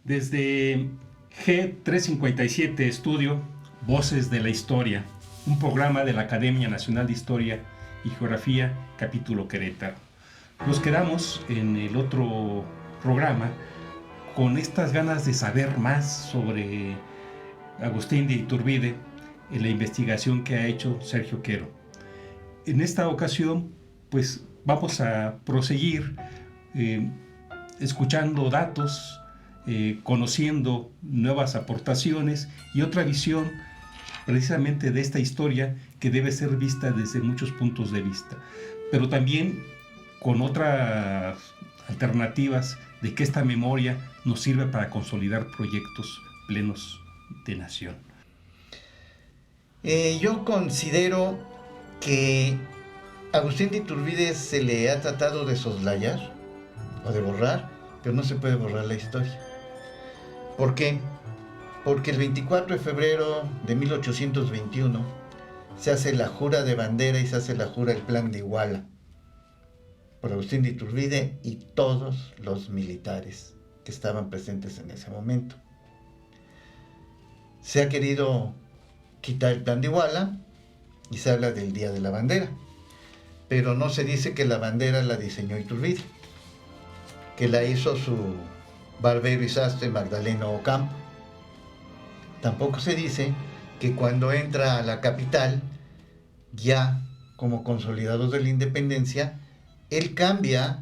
Desde G357 Estudio, Voces de la Historia, un programa de la Academia Nacional de Historia y Geografía, capítulo Querétaro. Nos quedamos en el otro programa con estas ganas de saber más sobre Agustín de Iturbide en la investigación que ha hecho Sergio Quero. En esta ocasión, pues vamos a proseguir escuchando datos, conociendo nuevas aportaciones y otra visión precisamente de esta historia que debe ser vista desde muchos puntos de vista, pero también con otras alternativas de que esta memoria nos sirve para consolidar proyectos plenos de nación. Yo considero que a Agustín de Iturbide se le ha tratado de soslayar o de borrar, pero no se puede borrar la historia. ¿Por qué? Porque el 24 de febrero de 1821 se hace la jura de bandera y se hace la jura del Plan de Iguala por Agustín de Iturbide y todos los militares que estaban presentes en ese momento. Se ha querido quitar el Plan de Iguala y se habla del Día de la Bandera, pero no se dice que la bandera la diseñó Iturbide, que la hizo su barbero y sastre Magdaleno Ocampo. Tampoco se dice que cuando entra a la capital, ya como consolidador de la independencia, él cambia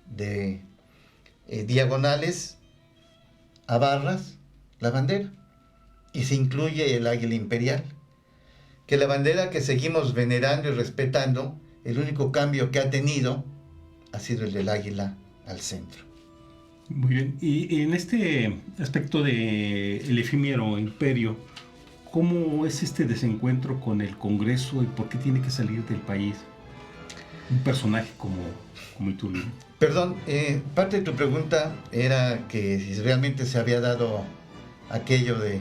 de diagonales a barras la bandera y se incluye el águila imperial, que la bandera que seguimos venerando y respetando, el único cambio que ha tenido ha sido el del águila al centro. Muy bien, y en este aspecto del efímero imperio, ¿cómo es este desencuentro con el Congreso y por qué tiene que salir del país un personaje como Iturbide? Perdón, parte de tu pregunta era que si realmente se había dado aquello de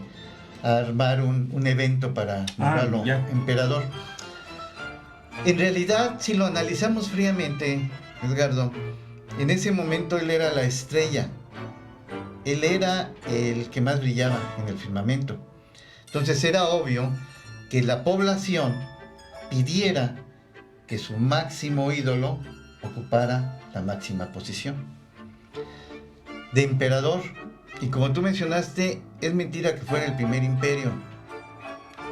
armar un evento para nombrarlo emperador. En realidad, si lo analizamos fríamente, Edgardo, en ese momento él era la estrella, él era el que más brillaba en el firmamento. Entonces era obvio que la población pidiera que su máximo ídolo ocupara la máxima posición de emperador. Y como tú mencionaste, es mentira que fuera el primer imperio.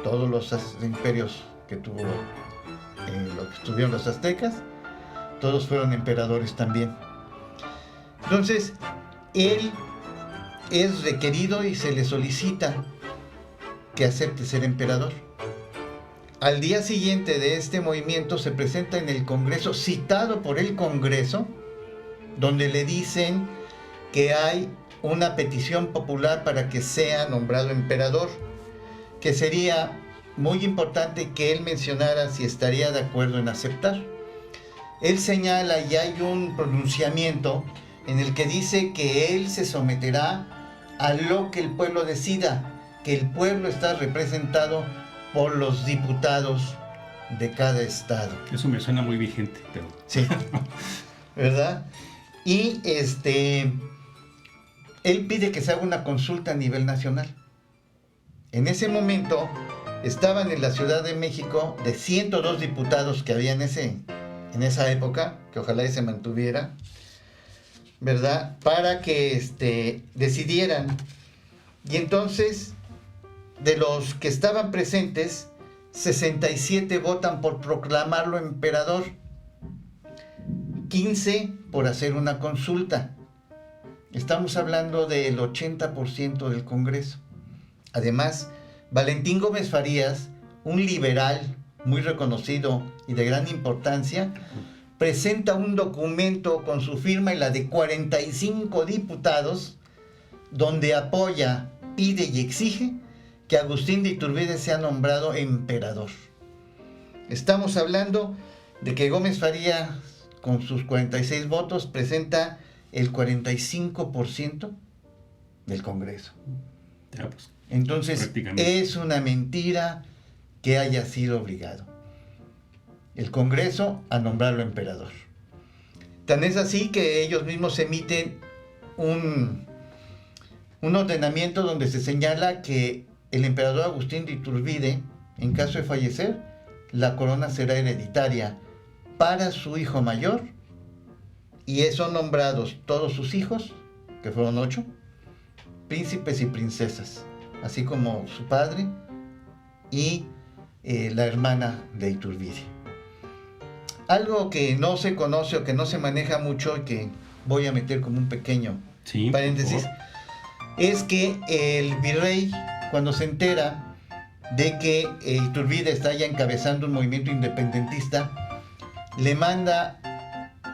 Todos los imperios que tuvo, lo que estuvieron los aztecas, todos fueron emperadores también. Entonces, él es requerido y se le solicita que acepte ser emperador. Al día siguiente de este movimiento se presenta en el Congreso, citado por el Congreso, donde le dicen que hay una petición popular para que sea nombrado emperador, que sería muy importante que él mencionara si estaría de acuerdo en aceptar. Él señala y hay un pronunciamiento en el que dice que él se someterá a lo que el pueblo decida, que el pueblo está representado por los diputados de cada estado. Eso me suena muy vigente, pero... Sí, ¿verdad? Y él pide que se haga una consulta a nivel nacional. En ese momento estaban en la Ciudad de México de 102 diputados que había en esa época, que ojalá se mantuviera, ¿verdad? Para que decidieran. Y entonces, de los que estaban presentes, 67 votan por proclamarlo emperador, 15 por hacer una consulta. Estamos hablando del 80% del Congreso. Además, Valentín Gómez Farías, un liberal muy reconocido y de gran importancia, presenta un documento con su firma y la de 45 diputados, donde apoya pide y exige que Agustín de Iturbide sea nombrado emperador. Estamos hablando de que Gómez Farías, con sus 46 votos, presenta el 45% del Congreso. Ya, pues, entonces, es una mentira que haya sido obligado el Congreso a nombrarlo emperador. Tan es así que ellos mismos emiten un ordenamiento donde se señala que el emperador Agustín de Iturbide, en caso de fallecer, la corona será hereditaria para su hijo mayor, y son nombrados todos sus hijos, que fueron 8, príncipes y princesas, así como su padre y la hermana de Iturbide. Algo que no se conoce o que no se maneja mucho y que voy a meter como un pequeño paréntesis, es que el virrey, cuando se entera de que Iturbide está ya encabezando un movimiento independentista, le manda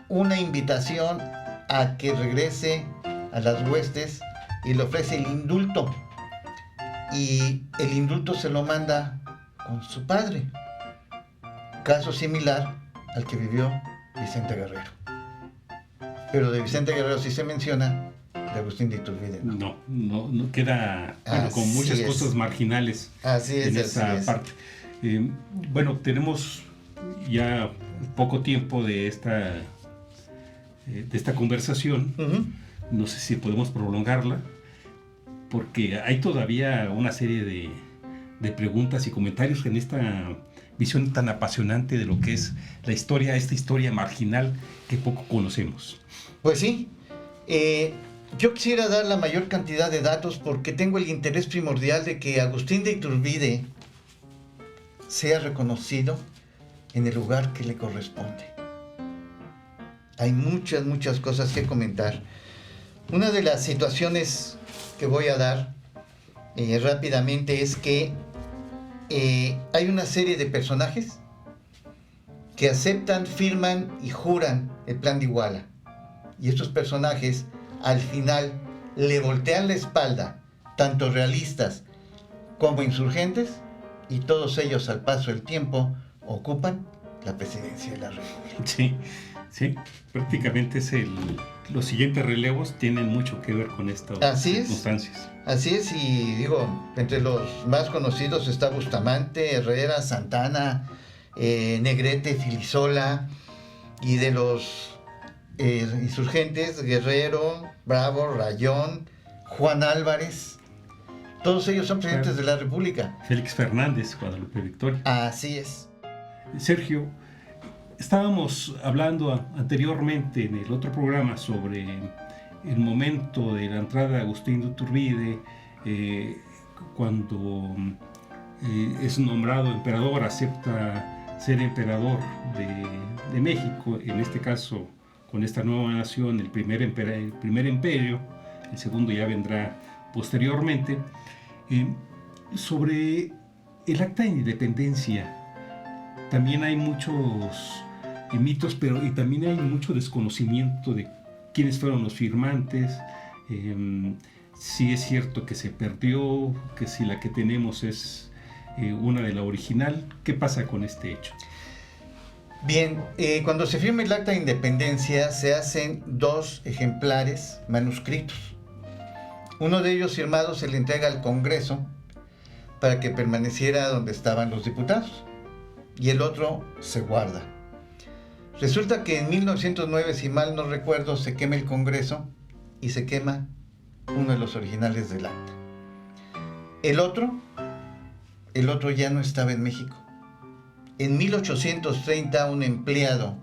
una invitación a que regrese a las huestes y le ofrece el indulto. Y el indulto se lo manda con su padre. Caso similar al que vivió Vicente Guerrero. Pero de Vicente Guerrero sí se menciona, de Agustín de Iturbide no queda con muchas cosas marginales en esa parte. Bueno, tenemos ya poco tiempo de esta conversación. Uh-huh. No sé si podemos prolongarla, porque hay todavía una serie de preguntas y comentarios en esta visión tan apasionante de lo que es la historia, esta historia marginal que poco conocemos. Pues sí, yo quisiera dar la mayor cantidad de datos porque tengo el interés primordial de que Agustín de Iturbide sea reconocido en el lugar que le corresponde. Hay muchas cosas que comentar. Una de las situaciones que voy a dar rápidamente es que hay una serie de personajes que aceptan, firman y juran el Plan de Iguala. Y estos personajes al final le voltean la espalda, tanto realistas como insurgentes, y todos ellos al paso del tiempo ocupan la presidencia de la República. Sí, prácticamente los siguientes relevos tienen mucho que ver con estas circunstancias. Así es, y digo, entre los más conocidos está Bustamante, Herrera, Santana, Negrete, Filisola, y de los insurgentes, Guerrero, Bravo, Rayón, Juan Álvarez. Todos ellos son presidentes de la República. Félix Fernández, Guadalupe Victoria. Así es. Sergio, estábamos hablando anteriormente en el otro programa sobre el momento de la entrada de Agustín de Iturbide, cuando es nombrado emperador, acepta ser emperador de México, en este caso con esta nueva nación, el primer imperio, el segundo ya vendrá posteriormente. Sobre el acta de independencia también hay muchos mitos, pero y también hay mucho desconocimiento de quiénes fueron los firmantes, si es cierto que se perdió, que si la que tenemos es una de la original. ¿Qué pasa con este hecho? Bien, cuando se firma el acta de independencia se hacen 2 ejemplares manuscritos. Uno de ellos firmado se le entrega al Congreso para que permaneciera donde estaban los diputados, y el otro se guarda. Resulta que en 1909, si mal no recuerdo, se quema el Congreso y se quema uno de los originales del acta. El otro ya no estaba en México. En 1830 un empleado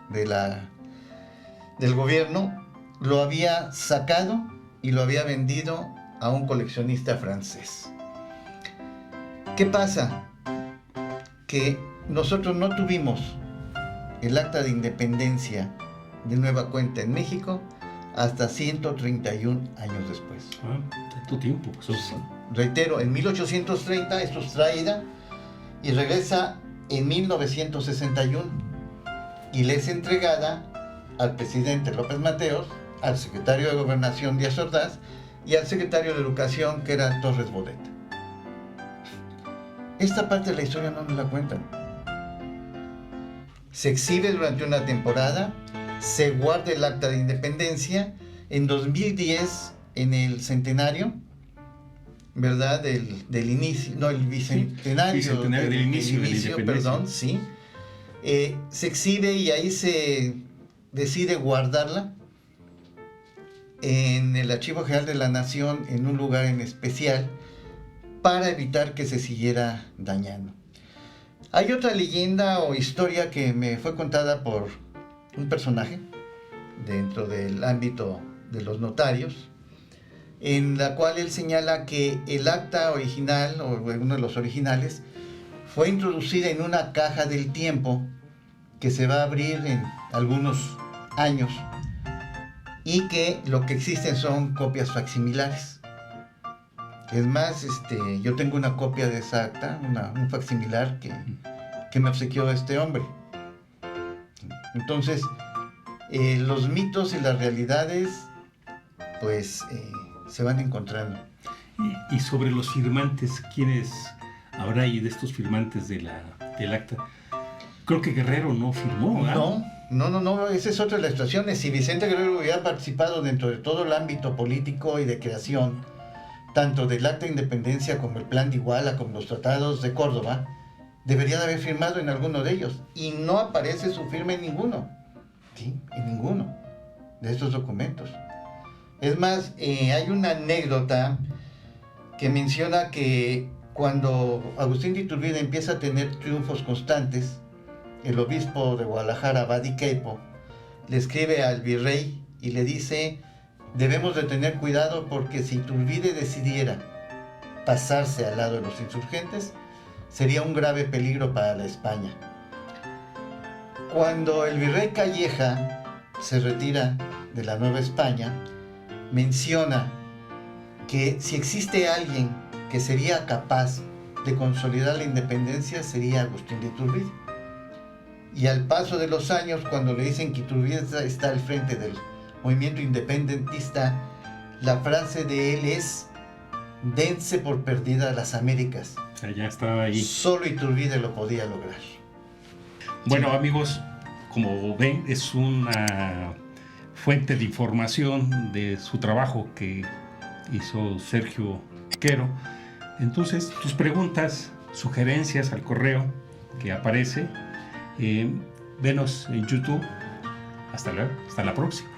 del gobierno lo había sacado y lo había vendido a un coleccionista francés. ¿Qué pasa? Que nosotros no tuvimos el acta de independencia de nueva cuenta en México hasta 131 años después. Tanto tiempo. Pues, sí. Reitero, en 1830 es sustraída y regresa en 1961 y le es entregada al presidente López Mateos, al secretario de Gobernación Díaz Ordaz y al secretario de Educación, que era Torres Bodet. Esta parte de la historia no nos la cuentan. Se exhibe durante una temporada, se guarda el acta de independencia. En 2010, en el centenario, ¿verdad? Del inicio, no, el bicentenario, del inicio de la independencia. Perdón, sí. Se exhibe y ahí se decide guardarla en el Archivo General de la Nación, en un lugar en especial, para evitar que se siguiera dañando. Hay otra leyenda o historia que me fue contada por un personaje dentro del ámbito de los notarios, en la cual él señala que el acta original, o uno de los originales, fue introducida en una caja del tiempo que se va a abrir en algunos años, y que lo que existen son copias facsimilares. Es más, yo tengo una copia de esa acta, un facsimilar que me obsequió este hombre. Entonces, los mitos y las realidades, pues, se van encontrando. Y sobre los firmantes, ¿quiénes habrá ahí de estos firmantes del acta? Creo que Guerrero no firmó, ¿verdad? No, esa es otra de las situaciones. Si Vicente Guerrero hubiera participado dentro de todo el ámbito político y de creación, tanto del Acta de Independencia como el Plan de Iguala, como los tratados de Córdoba, debería de haber firmado en alguno de ellos. Y no aparece su firma en ninguno. ¿Sí? En ninguno de estos documentos. Es más, hay una anécdota que menciona que cuando Agustín de Iturbide empieza a tener triunfos constantes, el obispo de Guadalajara, Abad y Queipo, le escribe al virrey y le dice: debemos de tener cuidado porque si Iturbide decidiera pasarse al lado de los insurgentes, sería un grave peligro para la España. Cuando el virrey Calleja se retira de la Nueva España, menciona que si existe alguien que sería capaz de consolidar la independencia, sería Agustín de Iturbide. Y al paso de los años, cuando le dicen que Iturbide está al frente del movimiento independentista, la frase de él es: dense por perdida las Américas. O sea, ya estaba ahí. Solo Iturbide lo podía lograr. Bueno, amigos, como ven, es una fuente de información de su trabajo que hizo Sergio Quero. Entonces, tus preguntas, sugerencias al correo que aparece, venos en YouTube. Hasta la próxima.